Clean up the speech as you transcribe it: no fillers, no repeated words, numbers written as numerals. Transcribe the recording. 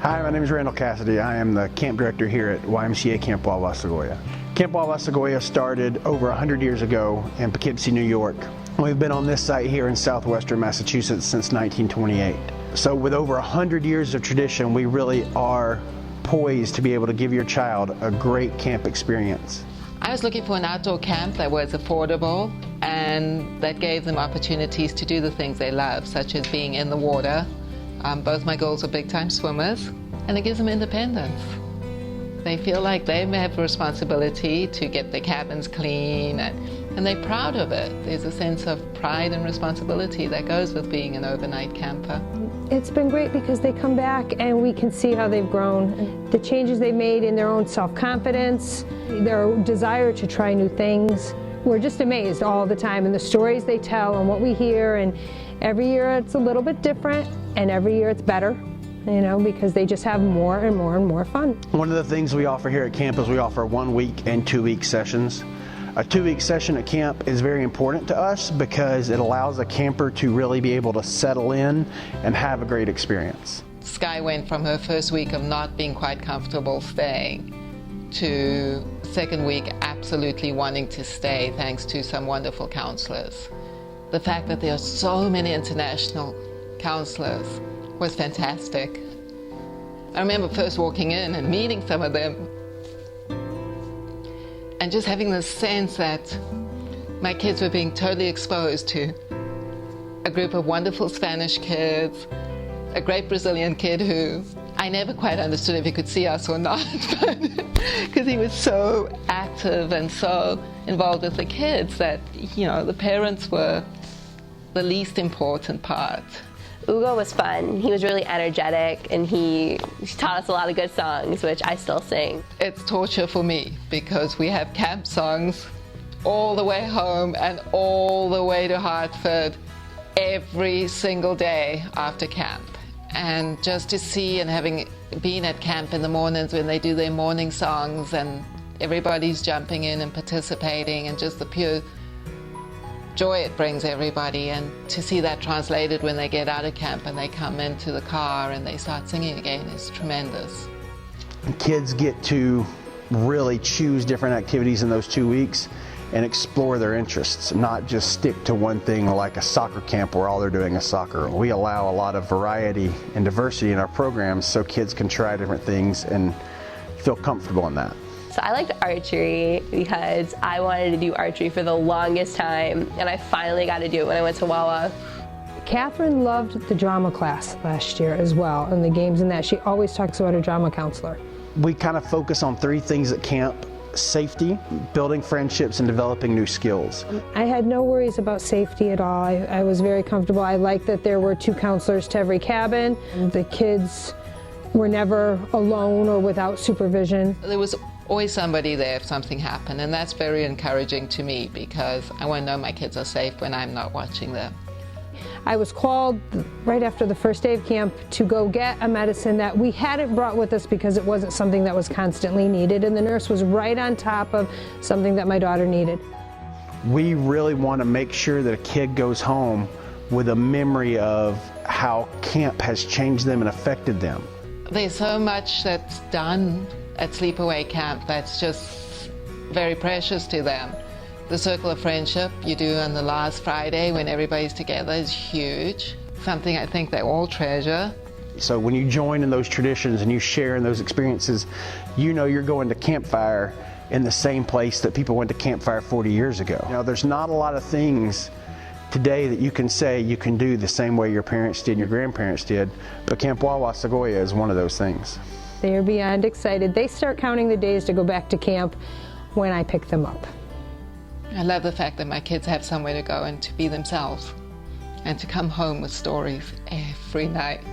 Hi, my name is Randall Cassidy. I am the camp director here at YMCA Camp Wawa Segowea. Camp Wawa Segowea started over 100 years ago in Poughkeepsie, New York. We've been on this site here in southwestern Massachusetts since 1928. So with over 100 years of tradition, we really are poised to be able to give your child a great camp experience. I was looking for an outdoor camp that was affordable and that gave them opportunities to do the things they love, such as being in the water. Both my girls are big-time swimmers, and it gives them independence. They feel like they have a responsibility to get their cabins clean, and they're proud of it. There's a sense of pride and responsibility that goes with being an overnight camper. It's been great because they come back and we can see how they've grown. The changes they've made in their own self-confidence, their desire to try new things. We're just amazed all the time, and the stories they tell and what we hear, and every year it's a little bit different, and every year it's better, you know, because they just have more and more and more fun. One of the things we offer here at camp is we offer 1 week and 2 week sessions. A 2-week session at camp is very important to us because it allows a camper to really be able to settle in and have a great experience. Sky went from her first week of not being quite comfortable staying to second week absolutely wanting to stay thanks to some wonderful counselors. The fact that there are so many international counselors was fantastic. I remember first walking in and meeting some of them and just having the sense that my kids were being totally exposed to a group of wonderful Spanish kids, a great Brazilian kid who I never quite understood if he could see us or not, because he was so active and so involved with the kids that, you know, the parents were the least important part. Ugo was fun. He was really energetic, and he taught us a lot of good songs, which I still sing. It's torture for me because we have camp songs all the way home and all the way to Hartford every single day after camp. And just to see, and having been at camp in the mornings when they do their morning songs and everybody's jumping in and participating, and just the pure joy it brings everybody, and to see that translated when they get out of camp and they come into the car and they start singing again is tremendous. Kids get to really choose different activities in those 2 weeks and explore their interests, not just stick to one thing like a soccer camp where all they're doing is soccer. We allow a lot of variety and diversity in our programs so kids can try different things and feel comfortable in that. So I liked archery because I wanted to do archery for the longest time, and I finally got to do it when I went to Wawa. Catherine loved the drama class last year as well, and the games in that. She always talks about her drama counselor. We kind of focus on 3 things at camp: safety, building friendships, and developing new skills. I had no worries about safety at all. I was very comfortable. I liked that there were 2 counselors to every cabin. The kids were never alone or without supervision. There was always somebody there if something happened, and that's very encouraging to me because I want to know my kids are safe when I'm not watching them. I was called right after the first day of camp to go get a medicine that we hadn't brought with us because it wasn't something that was constantly needed, and the nurse was right on top of something that my daughter needed. We really want to make sure that a kid goes home with a memory of how camp has changed them and affected them. There's so much that's done at sleepaway camp that's just very precious to them. The circle of friendship you do on the last Friday when everybody's together is huge, something I think they all treasure. So when you join in those traditions and you share in those experiences, you know you're going to campfire in the same place that people went to campfire 40 years ago. You know, there's not a lot of things today that you can say you can do the same way your parents did and your grandparents did, but Camp Wawa Segowea is one of those things. They are beyond excited. They start counting the days to go back to camp when I pick them up. I love the fact that my kids have somewhere to go and to be themselves and to come home with stories every night.